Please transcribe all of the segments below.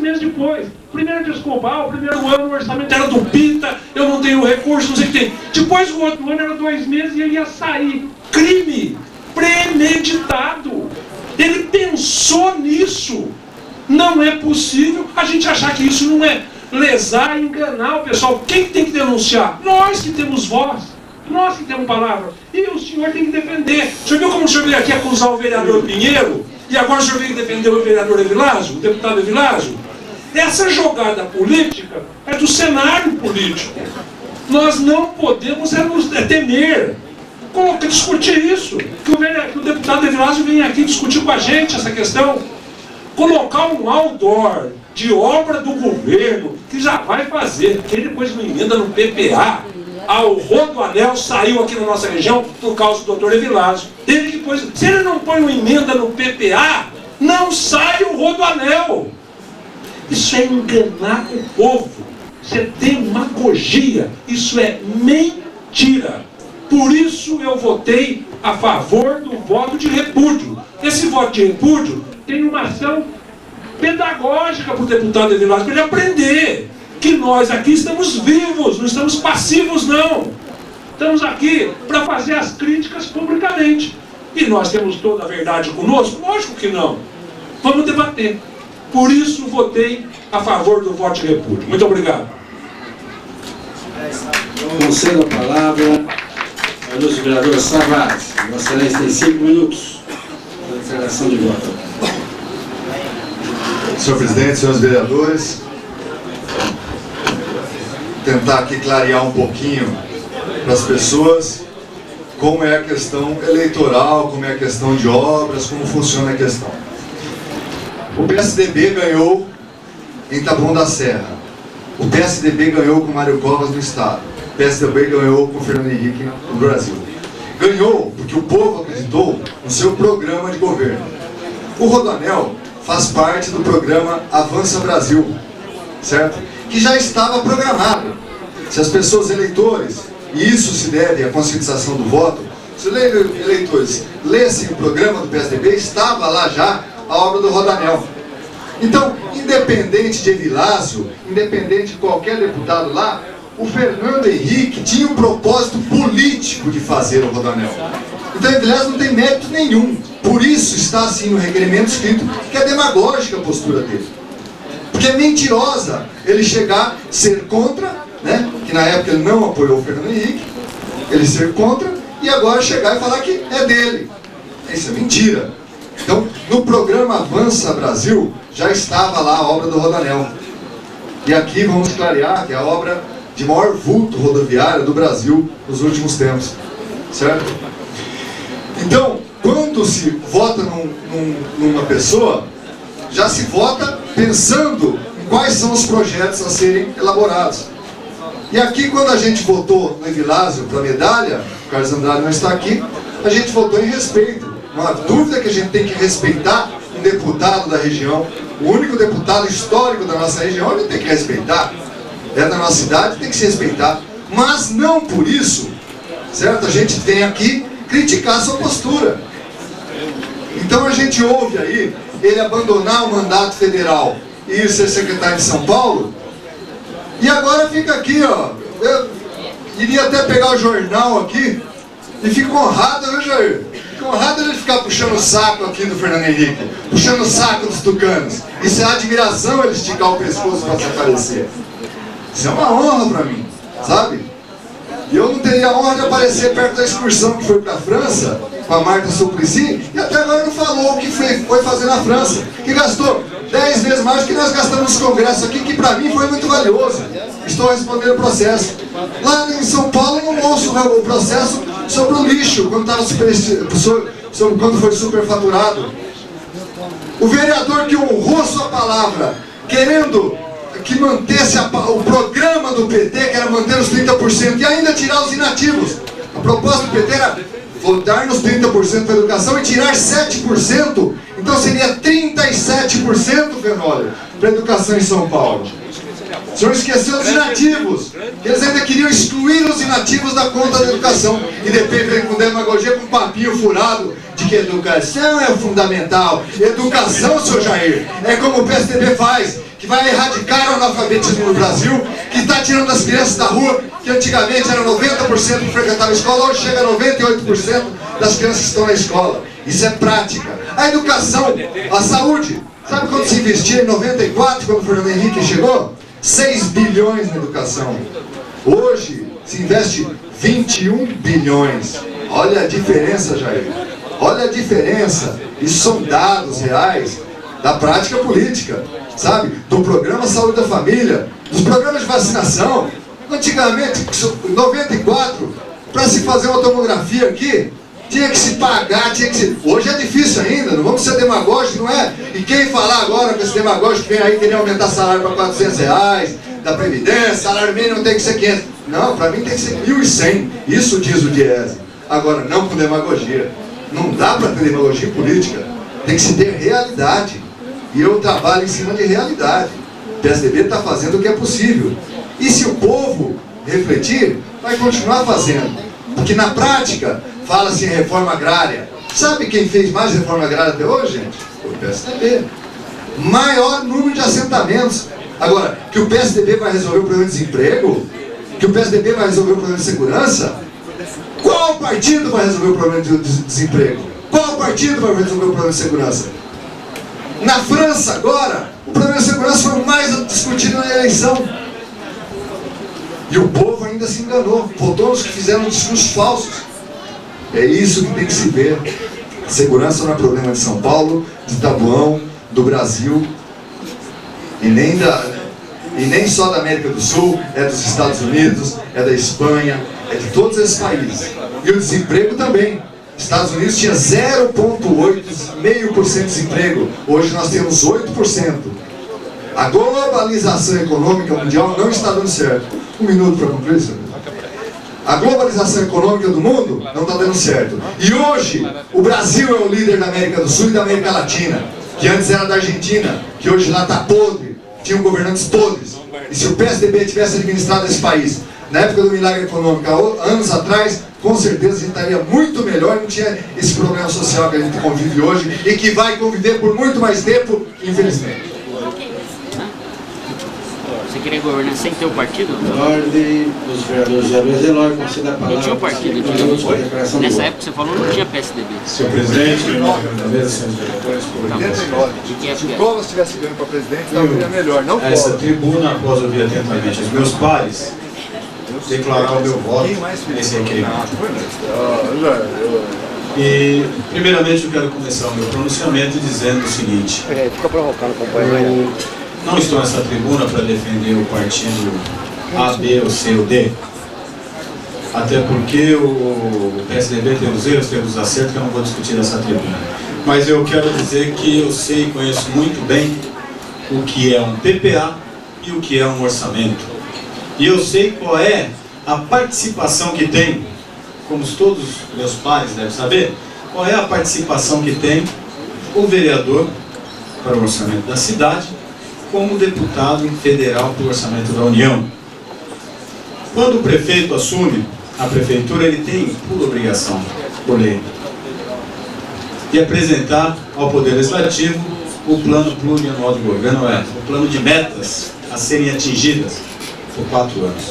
meses depois. Primeiro desculpa, o primeiro ano o orçamento era do Pita, eu não tenho recurso, não sei o que tem. Depois o outro ano era 2 meses e ele ia sair. Crime premeditado. Ele pensou nisso. Não é possível a gente achar que isso não é lesar e enganar o pessoal. Quem tem que denunciar? Nós que temos voz. Nós que temos palavra. E o senhor tem que defender. O senhor viu como o senhor veio aqui acusar o vereador Pinheiro? E agora o senhor veio defender o vereador Evilásio, o deputado Evilásio? Essa jogada política é do cenário político. Nós não podemos temer discutir isso. Que o deputado Evilásio venha aqui discutir com a gente essa questão. Colocar um outdoor de obra do governo, que já vai fazer, que ele depois não emenda no PPA. O Rodoanel saiu aqui na nossa região por causa do doutor Evilásio. Ele depois, se ele não põe uma emenda no PPA, não sai o Rodoanel. Isso é enganar o povo. Isso é demagogia. Isso é mentira. Por isso eu votei a favor do voto de repúdio. Esse voto de repúdio tem uma ação pedagógica para o deputado Evilásio, para ele aprender que nós aqui estamos vivos, não estamos passivos não. Estamos aqui para fazer as críticas publicamente. E nós temos toda a verdade conosco? Lógico que não. Vamos debater. Por isso votei a favor do voto de repúdio. Muito obrigado. Concedo a palavra ao ilustre vereador Savaz. Vossa Excelência tem 5 minutos para a declaração de voto. Senhor presidente, senhores vereadores, tentar aqui clarear um pouquinho para as pessoas como é a questão eleitoral, como é a questão de obras, como funciona a questão. O PSDB ganhou em Taboão da Serra. O PSDB ganhou com Mário Covas no Estado. O PSDB ganhou com Fernando Henrique no Brasil. Ganhou porque o povo acreditou no seu programa de governo. O Rodoanel faz parte do programa Avança Brasil, certo? Que já estava programado. Se as pessoas eleitores, e isso se deve à conscientização do voto, se os eleitores lessem o programa do PSDB, estava lá já a obra do Rodoanel. Então, independente de Evilásio, independente de qualquer deputado lá, o Fernando Henrique tinha um propósito político de fazer o Rodoanel. Então, Evilásio não tem mérito nenhum. Por isso está assim no requerimento escrito que é demagógica a postura dele. Porque é mentirosa ele chegar, ser contra, né? Que na época ele não apoiou o Fernando Henrique, ele ser contra, e agora chegar e falar que é dele. Isso é mentira. Então, no programa Avança Brasil, já estava lá a obra do Rodoanel. E aqui vamos clarear que é a obra de maior vulto rodoviário do Brasil nos últimos tempos. Certo? Então, quando se vota numa pessoa, já se vota pensando em quais são os projetos a serem elaborados. E aqui, quando a gente votou no Evilásio para a medalha, o Carlos Andrade não está aqui, a gente votou em respeito. Não há dúvida que a gente tem que respeitar um deputado da região, o único deputado histórico da nossa região, a gente tem que respeitar. É da nossa cidade, tem que se respeitar. Mas não por isso, certo? A gente vem aqui criticar a sua postura. Então a gente ouve aí ele abandonar o mandato federal e ir ser secretário de São Paulo, e agora fica aqui, ó. Eu iria até pegar o jornal aqui e fico honrado, viu, Jair? Fico honrado ele ficar puxando o saco aqui do Fernando Henrique, puxando o saco dos tucanos. Isso é admiração, ele esticar o pescoço para se aparecer. Isso é uma honra para mim, sabe? E eu não teria a honra de aparecer perto da excursão que foi para a França, com a Marta Suplicy, e até agora não falou o que foi fazer na França, que gastou 10 vezes mais do que nós gastamos nos congressos aqui, que para mim foi muito valioso. Estou respondendo o processo. Lá em São Paulo eu não ouço o processo sobre o lixo, quando foi superfaturado. O vereador que honrou sua palavra, querendo que mantesse o programa do PT, que era manter os 30% e ainda tirar os inativos. A proposta do PT era votar nos 30% para a educação e tirar 7%, então seria 37%, Fenório, para a educação em São Paulo. O senhor esqueceu dos inativos, eles ainda queriam excluir os inativos da conta da educação, e depois vem com demagogia, com um papinho furado, de que educação é fundamental. Educação, senhor Jair, é como o PSDB faz, que vai erradicar o analfabetismo no Brasil, que está tirando as crianças da rua, que antigamente era 90% que frequentava a escola, hoje chega a 98% das crianças que estão na escola. Isso é prática. A educação, a saúde. Sabe quanto se investia em 94, quando o Fernando Henrique chegou? 6 bilhões na educação. Hoje se investe 21 bilhões. Olha a diferença, Jair. Olha a diferença. Isso são dados reais da prática política, sabe? Do programa Saúde da Família, dos programas de vacinação. Antigamente, em 94, para se fazer uma tomografia aqui, tinha que se pagar, Hoje é difícil ainda, não vamos ser demagógicos, não é? E quem falar agora com esse demagógico que vem aí querer aumentar salário para R$400, da Previdência, salário mínimo tem que ser 500. Não, para mim tem que ser 1.100. Isso diz o Diese. Agora, não com demagogia. Não dá para ter demagogia política. Tem que se ter realidade. E eu trabalho em cima de realidade. O PSDB está fazendo o que é possível. E se o povo refletir, vai continuar fazendo. Porque na prática, fala-se em reforma agrária. Sabe quem fez mais reforma agrária até hoje, gente? O PSDB. Maior número de assentamentos. Agora, que o PSDB vai resolver o problema de desemprego? Que o PSDB vai resolver o problema de segurança? Qual partido vai resolver o problema de desemprego? Qual partido vai resolver o problema de segurança? Na França, agora, o problema de segurança foi o mais discutido na eleição. E o povo ainda se enganou. Votou nos que fizeram discursos falsos. É isso que tem que se ver. Segurança não é problema de São Paulo, de Taboão, do Brasil, e nem só da América do Sul, é dos Estados Unidos, é da Espanha, é de todos esses países. E o desemprego também. Estados Unidos tinha 0,8% de desemprego, hoje nós temos 8%. A globalização econômica mundial não está dando certo. Um minuto para concluir, senhor. A globalização econômica do mundo não está dando certo. E hoje, o Brasil é o líder da América do Sul e da América Latina, que antes era da Argentina, que hoje lá está podre, tinham governantes podres. E se o PSDB tivesse administrado esse país na época do milagre econômico, há anos atrás, com certeza a gente estaria muito melhor e não tinha esse problema social que a gente convive hoje e que vai conviver por muito mais tempo, infelizmente. Você queria governar sem ter o partido? Ordem dos vereadores de Abreu Zelói, conceda a palavra. Não tinha o partido. Nessa época você falou não tinha PSDB. Senhor presidente, em nome da mesa, senhores vereadores, por Se o Covas tivesse ganho para presidente, estaria melhor, não essa tribuna, após ouvir atentamente os meus pares, declarar o meu voto nesse requerimento. E, primeiramente, eu quero começar o meu pronunciamento dizendo o seguinte: fica provocando, companheiro. não estou nessa tribuna para defender o partido A, B, ou C ou D. Até porque o PSDB tem os erros, tem os acertos, que eu não vou discutir nessa tribuna. Mas eu quero dizer que eu sei e conheço muito bem o que é um PPA e o que é um orçamento. E eu sei qual é a participação que tem, como todos os meus pares devem saber, qual é a participação que tem o vereador para o orçamento da cidade, como deputado federal para o orçamento da União. Quando o prefeito assume a prefeitura, ele tem por obrigação, por lei, de apresentar ao Poder Legislativo o plano plurianual de governo, o plano de metas a serem atingidas por 4 anos.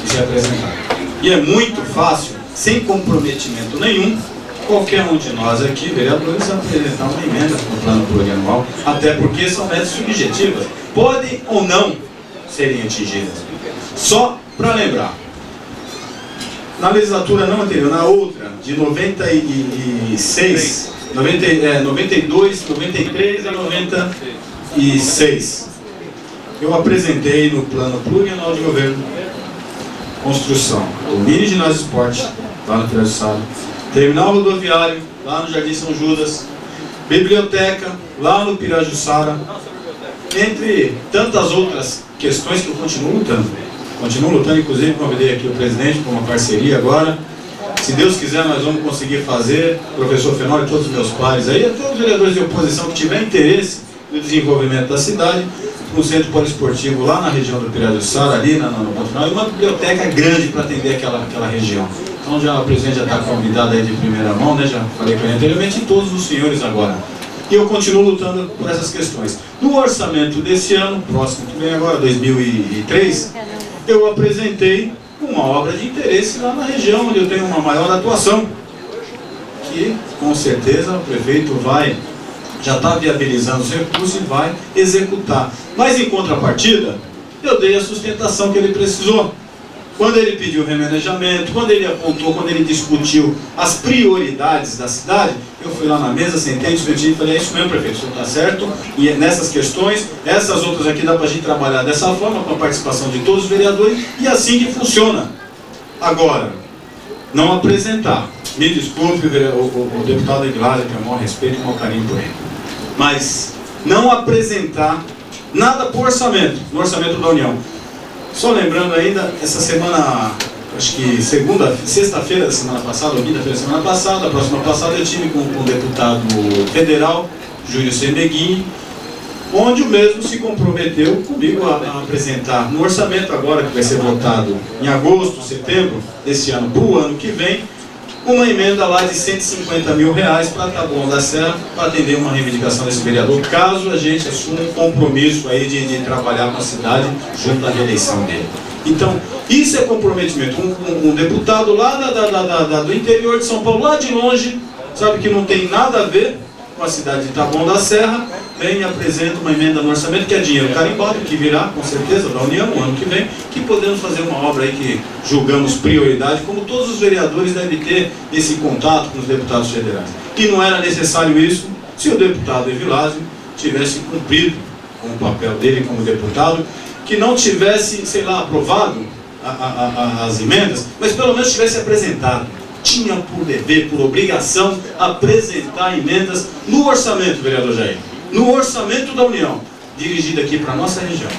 Isso é apresentar. E é muito fácil, sem comprometimento nenhum, qualquer um de nós aqui, vereadores, apresentar uma emenda no plano plurianual, até porque são metas subjetivas, podem ou não serem atingidas. Só para lembrar, na legislatura não anterior, na outra, de 92, 93 a 96, eu apresentei no plano plurianual de governo construção do mini ginásio esporte, lá no Pirajussara, terminal rodoviário, lá no Jardim São Judas, biblioteca, lá no Pirajussara, entre tantas outras questões que eu continuo lutando, inclusive convidei aqui o presidente para uma parceria agora. Se Deus quiser, nós vamos conseguir fazer, professor Fenório e todos os meus pares aí, todos os vereadores de oposição que tiverem interesse no desenvolvimento da cidade, um centro poliesportivo lá na região do Pirajussara, ali no ponto final, e uma biblioteca grande para atender aquela região. Então o presidente já está convidado aí de primeira mão, né? Já falei com ele anteriormente, e todos os senhores agora. E eu continuo lutando por essas questões. No orçamento desse ano, próximo que vem agora, 2003, eu apresentei uma obra de interesse lá na região, onde eu tenho uma maior atuação, que com certeza o prefeito já está viabilizando os recursos e vai executar. Mas em contrapartida, eu dei a sustentação que ele precisou. Quando ele pediu remanejamento, quando ele apontou, quando ele discutiu as prioridades da cidade, eu fui lá na mesa, sentei, discuti e falei, é isso mesmo, prefeito, o senhor está certo, e nessas questões, essas outras aqui dá para a gente trabalhar dessa forma, com a participação de todos os vereadores, e assim que funciona. Agora, não apresentar, me desculpe o deputado Egládio, que eu maior respeito e maior carinho por ele, mas não apresentar nada por orçamento, no orçamento da União. Só lembrando ainda, essa semana, acho que sexta-feira da semana passada, ou quinta-feira da semana passada, a próxima passada, eu tive com o deputado federal, Júlio Semeguini, onde o mesmo se comprometeu comigo a apresentar no orçamento agora, que vai ser votado em agosto, setembro desse ano, para o ano que vem, uma emenda lá de R$150 mil para Taboão da Serra, para atender uma reivindicação desse vereador, caso a gente assuma um compromisso aí de trabalhar com a cidade junto à reeleição dele. Então, isso é comprometimento. Um deputado lá do interior de São Paulo, lá de longe, sabe que não tem nada a ver com a cidade de Taboão da Serra, vem e apresenta uma emenda no orçamento, que é dinheiro carimbado, que virá, com certeza, da União, no ano que vem, que podemos fazer uma obra aí que julgamos prioridade, como todos os vereadores devem ter esse contato com os deputados federais. E não era necessário isso se o deputado Evilásio tivesse cumprido com o papel dele como deputado, que não tivesse, sei lá, aprovado as emendas, mas pelo menos tivesse apresentado. Tinha por dever, por obrigação, apresentar emendas no orçamento, vereador Jair. No orçamento da União, dirigido aqui para a nossa região.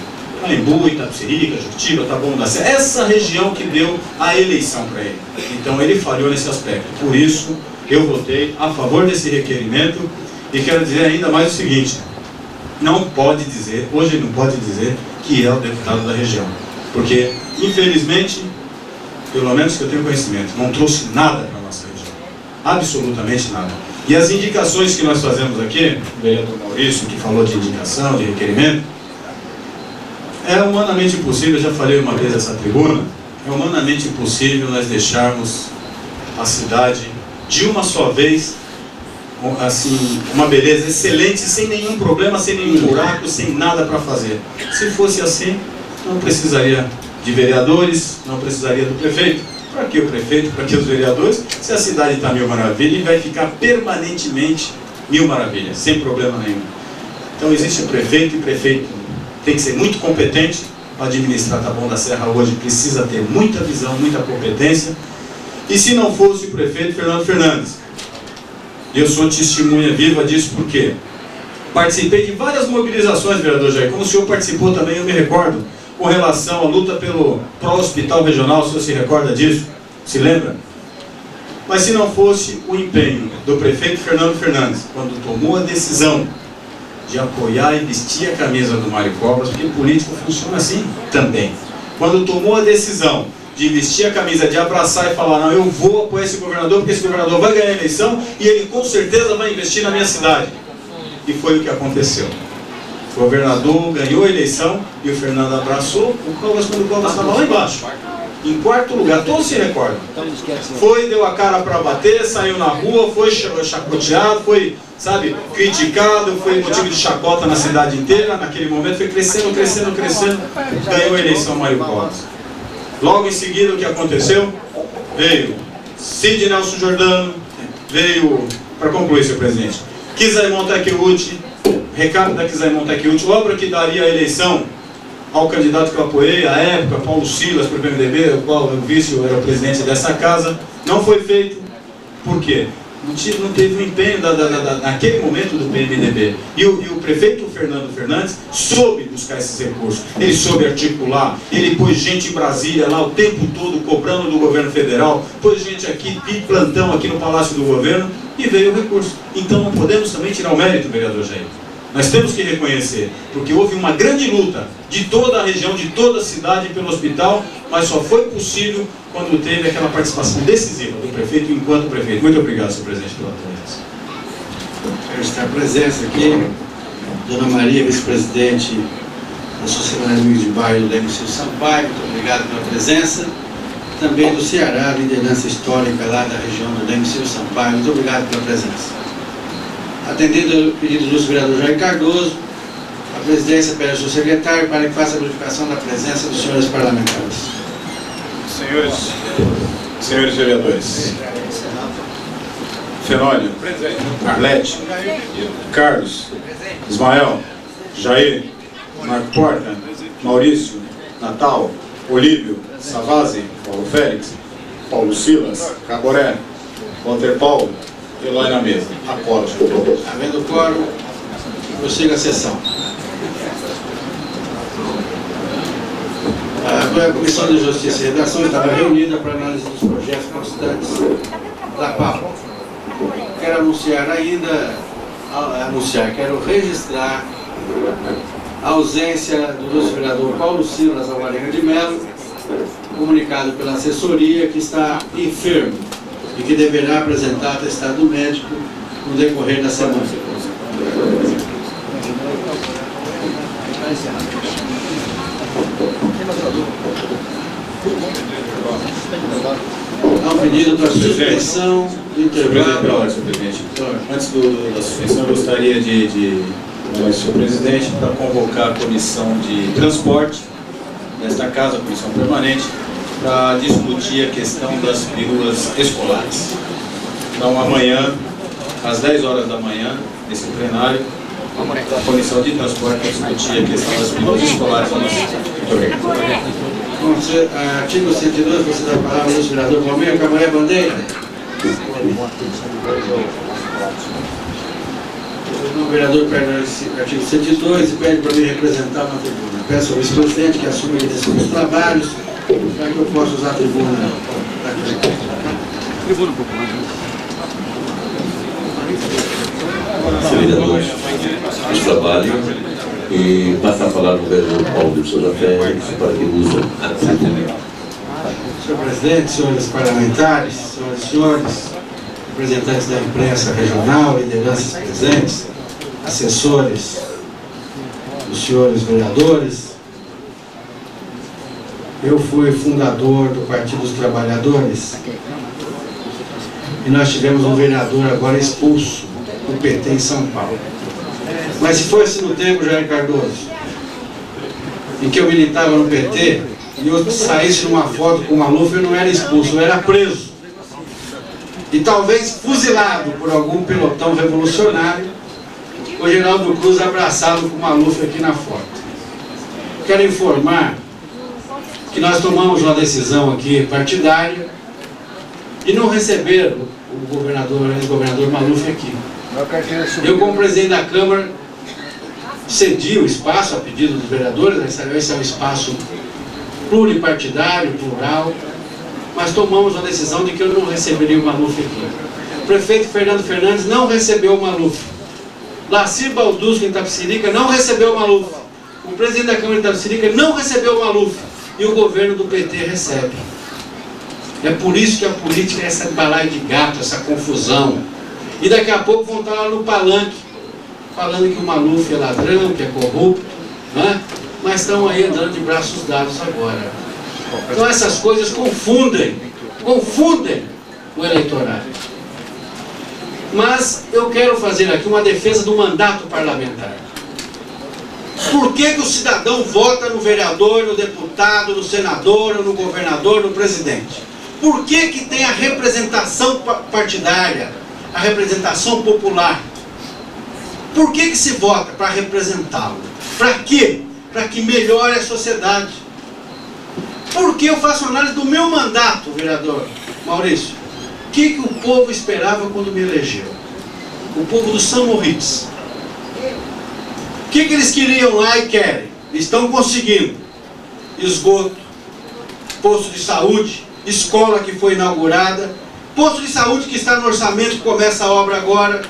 Paimbu, Itapecerica, Juritiba, Taboão da Serra. Essa região que deu a eleição para ele. Então ele falhou nesse aspecto. Por isso, eu votei a favor desse requerimento e quero dizer ainda mais o seguinte. Não pode dizer, hoje não pode dizer que é o deputado da região. Porque, infelizmente, pelo menos que eu tenho conhecimento, não trouxe nada para a nossa região. Absolutamente nada. E as indicações que nós fazemos aqui, o vereador Maurício, que falou de indicação, de requerimento, é humanamente impossível, eu já falei uma vez nessa tribuna, é humanamente impossível nós deixarmos a cidade de uma só vez, assim, uma beleza excelente, sem nenhum problema, sem nenhum buraco, sem nada para fazer. Se fosse assim, não precisaria de vereadores, não precisaria do prefeito. Para que o prefeito, para que os vereadores, se a cidade está mil maravilhas, e vai ficar permanentemente mil maravilhas, sem problema nenhum. Então existe o prefeito, e o prefeito tem que ser muito competente para administrar Taboão da Serra hoje, precisa ter muita visão, muita competência. E se não fosse o prefeito Fernando Fernandes, eu sou testemunha viva disso, porque participei de várias mobilizações, vereador Jair, como o senhor participou também, eu me recordo, com relação à luta pelo Hospital Regional, o senhor se recorda disso? Se lembra? Mas se não fosse o empenho do prefeito Fernando Fernandes, quando tomou a decisão de apoiar e vestir a camisa do Mário Covas, porque político funciona assim também. Quando tomou a decisão de vestir a camisa, de abraçar e falar, não, eu vou apoiar esse governador, porque esse governador vai ganhar a eleição e ele com certeza vai investir na minha cidade. E foi o que aconteceu. O governador ganhou a eleição e o Fernando abraçou o Covas quando o Covas estava lá embaixo. Em quarto lugar, todos se recordam. Foi, deu a cara para bater, saiu na rua, foi chacoteado, foi, sabe, criticado, foi motivo de chacota na cidade inteira. Naquele momento foi crescendo, crescendo, crescendo. Ganhou a eleição Mário Covas. Logo em seguida, o que aconteceu? Veio Cid Nelson Jordano, veio, para concluir, senhor presidente, Kizaimon Takeuchi, recado da Kizaimon Takeuchi, obra que daria a eleição ao candidato que eu apoiei, à época, Paulo Silas, para o PMDB, o qual eu vice, eu era o presidente dessa casa. Não foi feito. Por quê? Não teve o empenho naquele momento do PMDB. E o prefeito Fernando Fernandes soube buscar esses recursos. Ele soube articular, ele pôs gente em Brasília lá o tempo todo cobrando do governo federal, pôs gente aqui, plantão aqui no Palácio do Governo, e veio o recurso. Então não podemos também tirar o mérito, vereador Jair. Nós temos que reconhecer, porque houve uma grande luta de toda a região, de toda a cidade pelo hospital, mas só foi possível quando teve aquela participação decisiva do prefeito enquanto prefeito. Muito obrigado, senhor presidente, pela atenção. registrar a presença aqui. Dona Maria, vice-presidente da Sociedade Amigos de Bairro do Leme Silva Sampaio, muito obrigado pela presença. Também do Ceará, liderança histórica lá da região do Leme Silva Sampaio, muito obrigado pela presença. Atendendo ao pedido do vereador Jair Cardoso, a presidência pede ao seu secretário para que faça a verificação da presença dos senhores parlamentares. Senhores vereadores, Fenônio, Arlete, Carlos, Ismael, Jair, Marco Porta, Maurício, Natal, Olívio, Savazzi, Paulo Félix, Paulo Silas, Caboré, Walter Paulo, Eloy na mesa. Acordo. Havendo quórum, prossiga a sessão. A Comissão de Justiça e Redação estava reunida para análise dos projetos constantes da pauta. Quero anunciar ainda, quero registrar a ausência do vice-vereador Paulo Silas Alvarenga de Mello, comunicado pela assessoria que está enfermo e que deverá apresentar atestado médico no decorrer da semana. Há um pedido para suspensão do intervalo. Senhor presidente, antes da suspensão, eu gostaria de senhor presidente, para convocar a comissão de transporte desta casa, a comissão permanente, para discutir a questão das peruas escolares. Então, amanhã, às 10 horas da manhã, nesse plenário, a comissão de transporte vai discutir a questão das peruas escolares. Artigo 102, você dá a palavra ao vereador Palmeira, Camaré Bandeira. O vereador pede o artigo 102 e pede para me representar na tribuna. Peço ao vice-presidente que assuma a direção dos trabalhos para que eu possa usar a tribuna. Tribuna popular. Vereadores, de trabalho e passa a palavra ao vereador Paulo de Sousa Félix para que use a tribuna. Senhor presidente, senhores parlamentares, senhoras e senhores, representantes da imprensa regional, lideranças presentes, assessores dos senhores vereadores, eu fui fundador do Partido dos Trabalhadores e nós tivemos um vereador agora expulso do PT em São Paulo. Mas se fosse no tempo, Jair Cardoso, em que eu militava no PT, e eu saísse numa foto com o Maluf, eu não era expulso, eu era preso. E talvez fuzilado por algum pelotão revolucionário, o Geraldo Cruz abraçado com o Maluf aqui na foto. Quero informar que nós tomamos uma decisão aqui partidária de não receber o governador, ex-governador Maluf aqui. Eu, como presidente da Câmara, cedi o espaço a pedido dos vereadores, esse é um espaço pluripartidário, plural, mas tomamos a decisão de que eu não receberia o Maluf aqui. O prefeito Fernando Fernandes não recebeu o Maluf. Lacir Baldusco, em Itapecerica, não recebeu o Maluf. O presidente da Câmara de Itapecerica não recebeu o Maluf. E o governo do PT recebe. É por isso que a política é essa balaio de gato, essa confusão. E daqui a pouco vão estar lá no palanque, falando que o Maluf é ladrão, que é corrupto, né? Mas estão aí andando de braços dados agora. Então essas coisas confundem o eleitorado. Mas eu quero fazer aqui uma defesa do mandato parlamentar. Por que o cidadão vota no vereador, no deputado, no senador, no governador, no presidente? Por que tem a representação partidária, a representação popular? Por que se vota? Para representá-lo. Para quê? Para que melhore a sociedade. Por que eu faço análise do meu mandato, vereador Maurício? O que o povo esperava quando me elegeu? O povo do São Moritz. O que eles queriam lá e querem? Estão conseguindo. Esgoto, posto de saúde, escola que foi inaugurada, posto de saúde que está no orçamento, que começa a obra agora,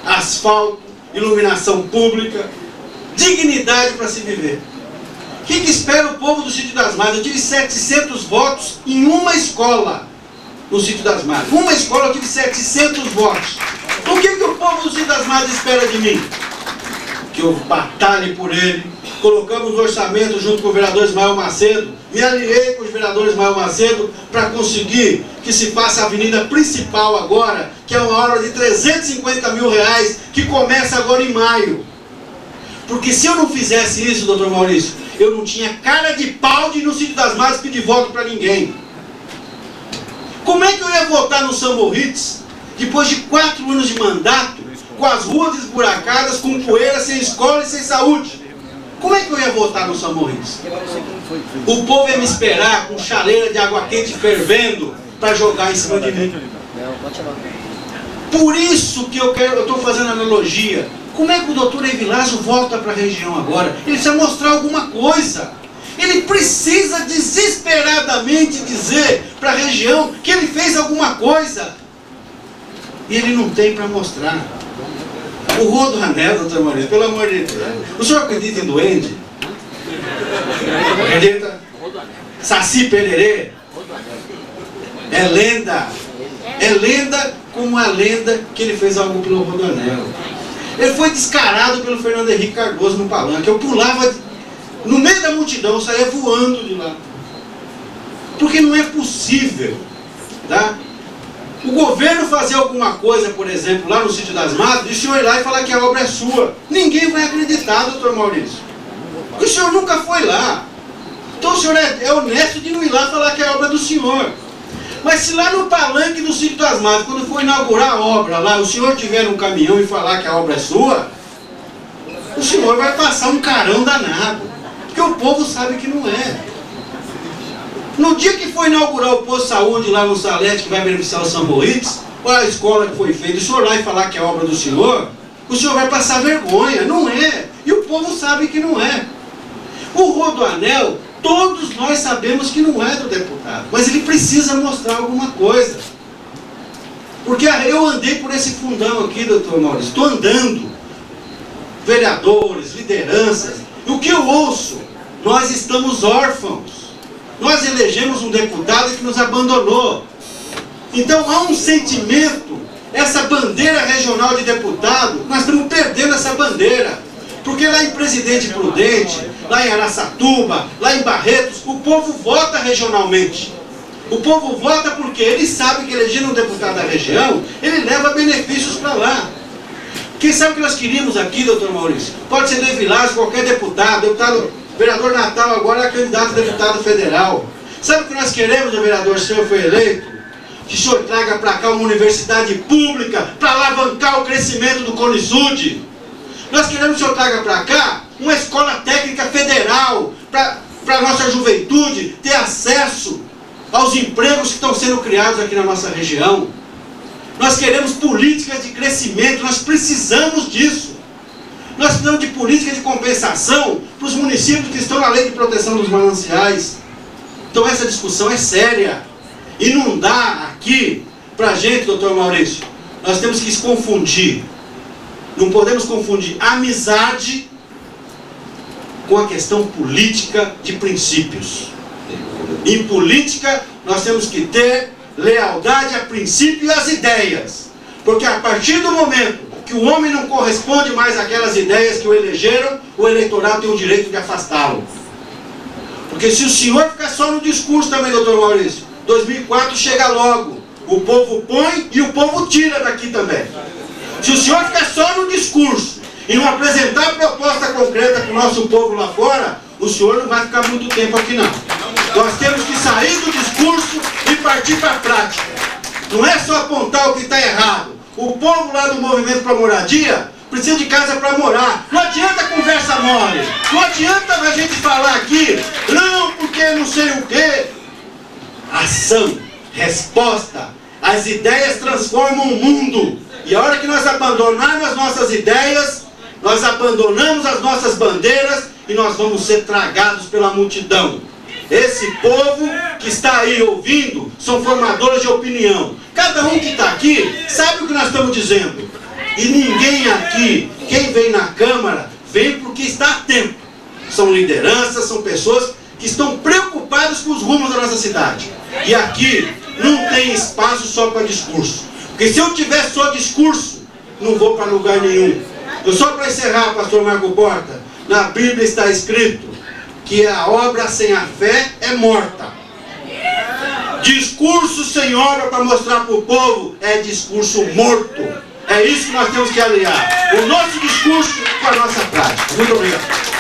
asfalto, iluminação pública, dignidade para se viver. O que espera o povo do Sítio das Madres? Eu tive 700 votos em uma escola. no Sítio das Madres. Uma escola eu tive 700 votos. O que o povo do Sítio das Madres espera de mim? Que eu batalhe por ele. Colocamos o orçamento junto com o vereador Ismael Macedo. Me aliei com os vereadores Ismael Macedo para conseguir que se faça a avenida principal agora, que é uma obra de 350 mil reais, que começa agora em maio. Porque se eu não fizesse isso, doutor Maurício, eu não tinha cara de pau de ir no Sítio das Madres pedir voto para ninguém. Como é que eu ia votar no São Moritz, depois de 4 anos de mandato, com as ruas esburacadas, com poeira, sem escola e sem saúde? Como é que eu ia votar no São Moritz? O povo ia me esperar com chaleira de água quente fervendo para jogar em cima de mim. Por isso que eu estou fazendo analogia. Como é que o doutor Evilásio volta para a região agora? Ele precisa mostrar alguma coisa. Ele precisa desesperadamente dizer para a região que ele fez alguma coisa. E ele não tem para mostrar. O Rodoanel, doutor Maurício, pelo amor de Deus. O senhor acredita em duende? Acredita? Saci Pererê? É lenda. É lenda como a lenda que ele fez algo pelo Rodoanel. Ele foi descarado pelo Fernando Henrique Cardoso no palanque. Eu pulava no meio da multidão, eu saía voando de lá. Porque não é possível, tá? O governo fazer alguma coisa, por exemplo, lá no Sítio das Madres, e o senhor ir lá e falar que a obra é sua. Ninguém vai acreditar, doutor Maurício. Porque o senhor nunca foi lá. Então o senhor é honesto de não ir lá falar que é a obra do senhor. Mas se lá no palanque do Sítio das Madres, quando for inaugurar a obra lá, o senhor tiver um caminhão e falar que a obra é sua, o senhor vai passar um carão danado. Porque o povo sabe que não é. No dia que for inaugurar o posto de saúde lá no Salete, que vai beneficiar o São Moritz, olha a escola que foi feita, o senhor lá e falar que é obra do senhor, o senhor vai passar vergonha. Não é. E o povo sabe que não é. O Rodoanel, todos nós sabemos que não é do deputado, mas ele precisa mostrar alguma coisa. Porque eu andei por esse fundão aqui, doutor Maurício, estou andando, vereadores, lideranças, e o que eu ouço? Nós estamos órfãos. Nós elegemos um deputado que nos abandonou. Então há um sentimento, essa bandeira regional de deputado, nós estamos perdendo essa bandeira. Porque lá em Presidente Prudente, lá em Araçatuba, lá em Barretos, o povo vota regionalmente. O povo vota porque ele sabe que elegendo um deputado da região, ele leva benefícios para lá. Quem sabe o que nós queríamos aqui, doutor Maurício? Pode ser do Evilásio, qualquer deputado, vereador Natal agora é candidato a deputado federal. Sabe o que nós queremos, vereador, se o senhor foi eleito? Que o senhor traga para cá uma universidade pública para alavancar o crescimento do Cone Sud. Nós queremos que o senhor traga para cá uma escola técnica federal para a nossa juventude ter acesso aos empregos que estão sendo criados aqui na nossa região. Nós queremos políticas de crescimento, nós precisamos disso. Nós precisamos de política de compensação para os municípios que estão na lei de proteção dos mananciais. Então essa discussão é séria. E não dá aqui para a gente, doutor Maurício, nós temos que se confundir. Não podemos confundir amizade com a questão política de princípios. Em política, nós temos que ter lealdade a princípio e às ideias. Porque a partir do momento que o homem não corresponde mais àquelas ideias que o elegeram, o eleitorado tem o direito de afastá-lo. Porque se o senhor ficar só no discurso também, doutor Maurício, 2004 chega logo. O povo põe e o povo tira daqui também. Se o senhor ficar só no discurso e não apresentar proposta concreta para o nosso povo lá fora, o senhor não vai ficar muito tempo aqui não. Nós temos que sair do discurso e partir para a prática. Não é só apontar o que está errado. O povo lá do Movimento para Moradia precisa de casa para morar. Não adianta conversa mole. Não adianta a gente falar aqui, não, porque não sei o quê. Ação, resposta. As ideias transformam o mundo. E a hora que nós abandonarmos as nossas ideias, nós abandonamos as nossas bandeiras e nós vamos ser tragados pela multidão. Esse povo que está aí ouvindo são formadores de opinião. Cada um que está aqui sabe o que nós estamos dizendo. E ninguém aqui, quem vem na Câmara, vem porque está a tempo. São lideranças, são pessoas que estão preocupadas com os rumos da nossa cidade. E aqui não tem espaço só para discurso. Porque se eu tiver só discurso, não vou para lugar nenhum. Eu só para encerrar, pastor Marco Porta, na Bíblia está escrito que a obra sem a fé é morta. Discurso sem obra para mostrar para o povo é discurso morto. É isso que nós temos que aliar. O nosso discurso com a nossa prática. Muito obrigado.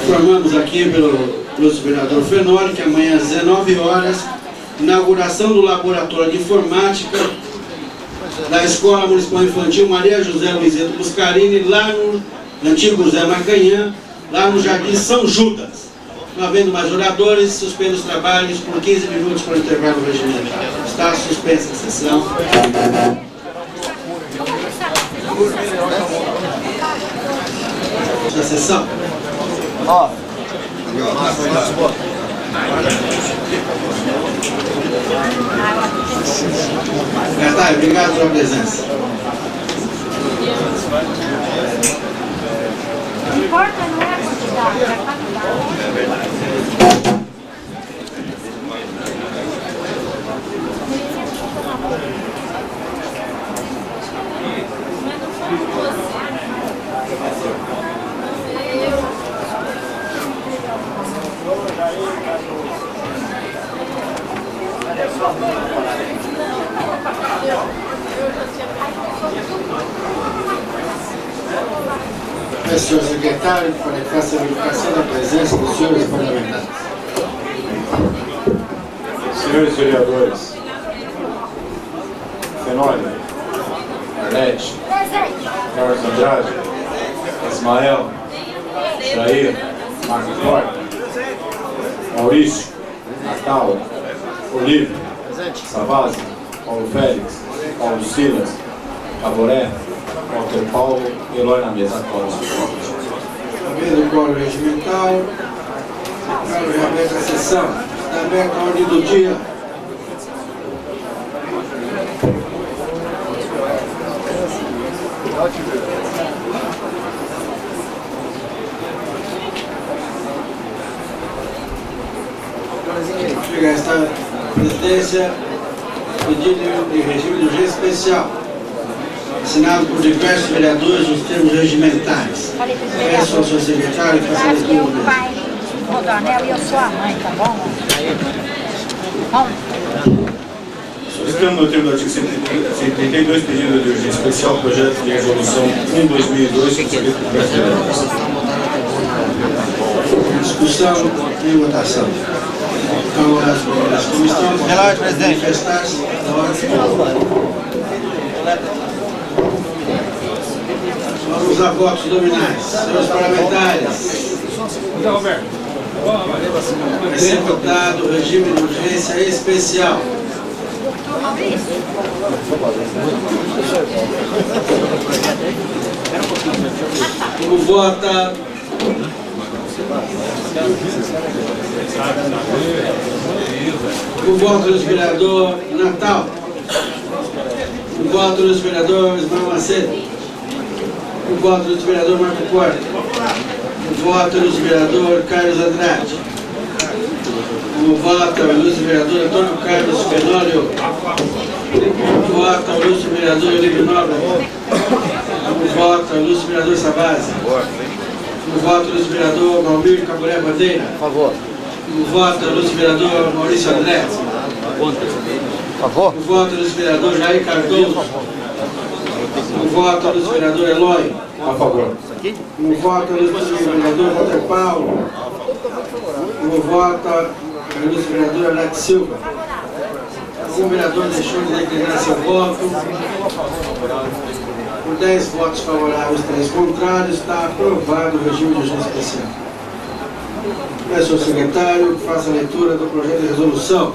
Informamos aqui pelo vereador Fenoli que amanhã às 19 horas, inauguração do laboratório de informática da Escola Municipal Infantil Maria José Luizito Buscarini, lá no antigo Zé Macanhã, lá no Jardim São Judas. Não havendo mais oradores, suspendo os trabalhos por 15 minutos para o intervalo regimental. Está suspensa a sessão. A sessão. Obrigado pela presença. Não importa, não é a quantidade, é a qualidade. Senhor secretário, para que faça a verificação da presença dos senhores parlamentares. Senhores vereadores, Fenoli, Arlete, Carlos Andrade, Ismael, Jair, Marco Porta, Maurício, Natal, Olívio, Savazzi, Paulo Félix, Paulo Silas, Caboré, Walter Paulo e Eloy na mesa. Havendo o coro regimental, quero reaberta a sessão. Está aberta a ordem do dia. Chega esta presidência, pedido de regime de urgência especial, assinado por diversos vereadores nos termos regimentais. Peço ao seu secretário que faça a leitura. Eu sou o pai Rodonel e eu sou a mãe, tá bom? Vamos. Solicitando no termo do artigo 132, pedido de urgência especial, projeto de resolução 1/2002, subscrito por diversos vereadores. Discussão e votação. Então, as comissões vão manifestar-se na hora. Vamos a votos nominais. Senhores parlamentares. Vai ser votado o regime de urgência especial. Como vota o voto do vereador Natal, o voto do vereador Ismael Macedo, o voto do vereador Marco Porta, o voto do vereador Carlos Andrade, o voto do vereador Antônio Carlos Fenólio, o voto do vereador Olívio Nobre, o voto do vereador Savazzi, o voto do vereador Valmir Caboré Bandeira, o voto do vereador Maurício André, o voto do vereador Jair Cardoso, o voto do vereador Eloy, A favor. o voto do vereador Walter Paulo, o voto do vereador Alex Silva. O vereador deixou de declinar seu voto. Por 10 votos favoráveis e 3 contrários, está aprovado o regime de urgência especial. Peço ao secretário que faça a leitura do projeto de resolução.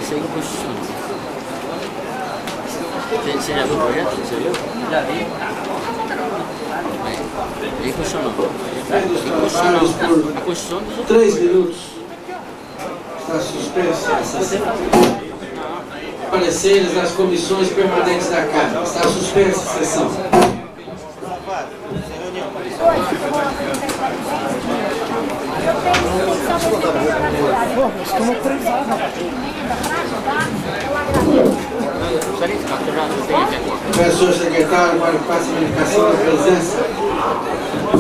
Isso aí é constitucional. Você já viu o projeto? Você viu? Já vi. Bem funcionou. A construção dos 3 minutos. Está suspensa a sessão. Pareceres das comissões permanentes da Casa. Está suspensa a sessão. Peço ao secretário para que faça a comunicação da presença.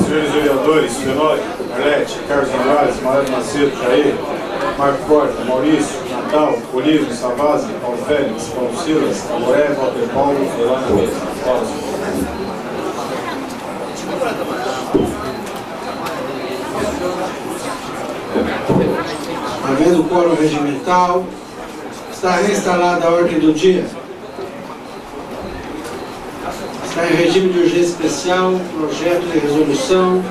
Senhores vereadores, Tenório, Arlete, Carlos Andrade, Mário Macedo, Jair, Marco Porta, Maurício, Natal, Olívio, Savazzi, Paulo Félix, Paulo Silas, Amoré, Walter Paulo, Elana Mesa. Paulo. Havendo quórum regimental, está reinstalada a ordem do dia. Está em regime de urgência especial, projeto de resolução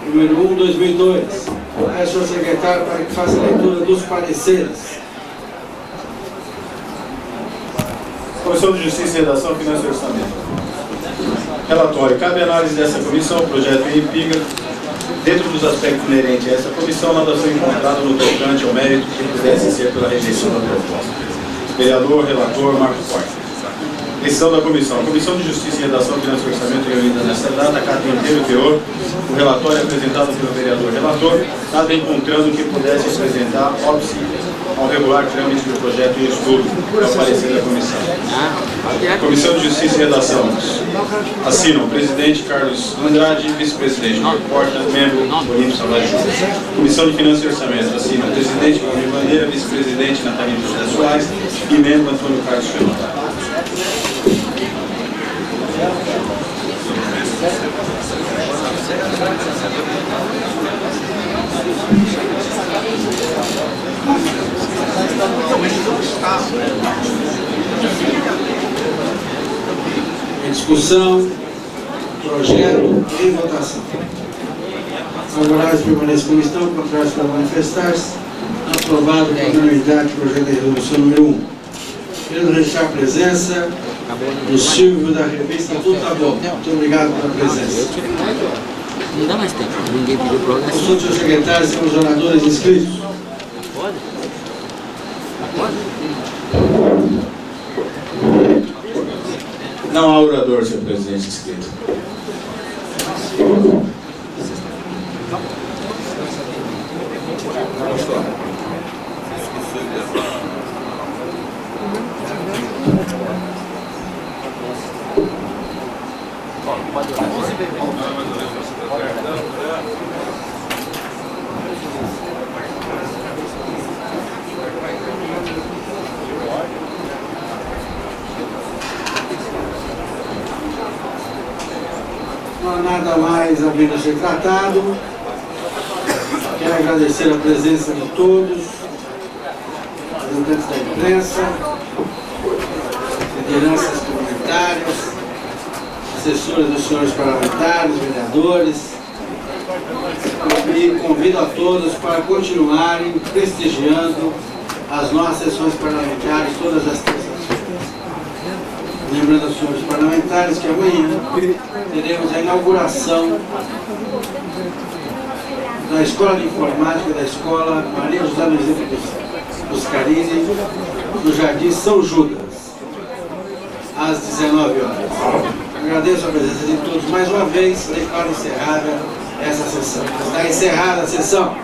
número 1/2002. Peço ao secretário para que faça a leitura dos pareceres. Comissão de Justiça e Redação, Finanças e Orçamento. Relatório. Cabe análise dessa comissão, o projeto em Ipiga. Dentro dos aspectos inerentes a essa comissão, nada foi encontrado no tocante ao mérito que pudesse ser pela rejeição da proposta. Vereador, relator, Marco Porta. Decisão da comissão. A Comissão de Justiça e Redação, Finanças e Orçamento, reunida nesta data, acata inteiro o teor, o relatório apresentado pelo vereador relator, nada encontrando que pudesse apresentar óbice ao regular trâmite do projeto em estudo, ao parecer da comissão. Comissão de Justiça e Redação. Assinam o presidente Carlos Andrade, vice-presidente Marco Porta, membro Olívio Savazzi. Comissão de Finanças e Orçamento. Assinam o presidente Valmir Bandeira, vice-presidente Natalino José Soares e membro Antônio Carlos Fernando. Em discussão, projeto e votação. Favoráveis permanecem como estão, contrários para manifestar-se. Aprovado por unanimidade o projeto de resolução número 1. Querendo registrar a presença do Silvio da revista Tudo Tá Bom. Muito obrigado pela presença. Não dá mais tempo, ninguém pediu programa. Consulte os secretários e os oradores inscritos. Pode? Pode? Não há orador, senhor presidente, inscrito. Não há nada mais havendo a ser tratado. Quero agradecer a presença de todos, representantes da imprensa, lideranças comunitárias, assessores dos senhores parlamentares, vereadores, e convido a todos para continuarem prestigiando as nossas sessões parlamentares todas as terças-feiras. Lembrando aos senhores parlamentares que amanhã teremos a inauguração da Escola de Informática da Escola Maria José Luizito Buscarini, no Jardim São Judas, às 19 horas. Agradeço a presença de todos mais uma vez, declaro encerrada essa sessão. Está encerrada a sessão.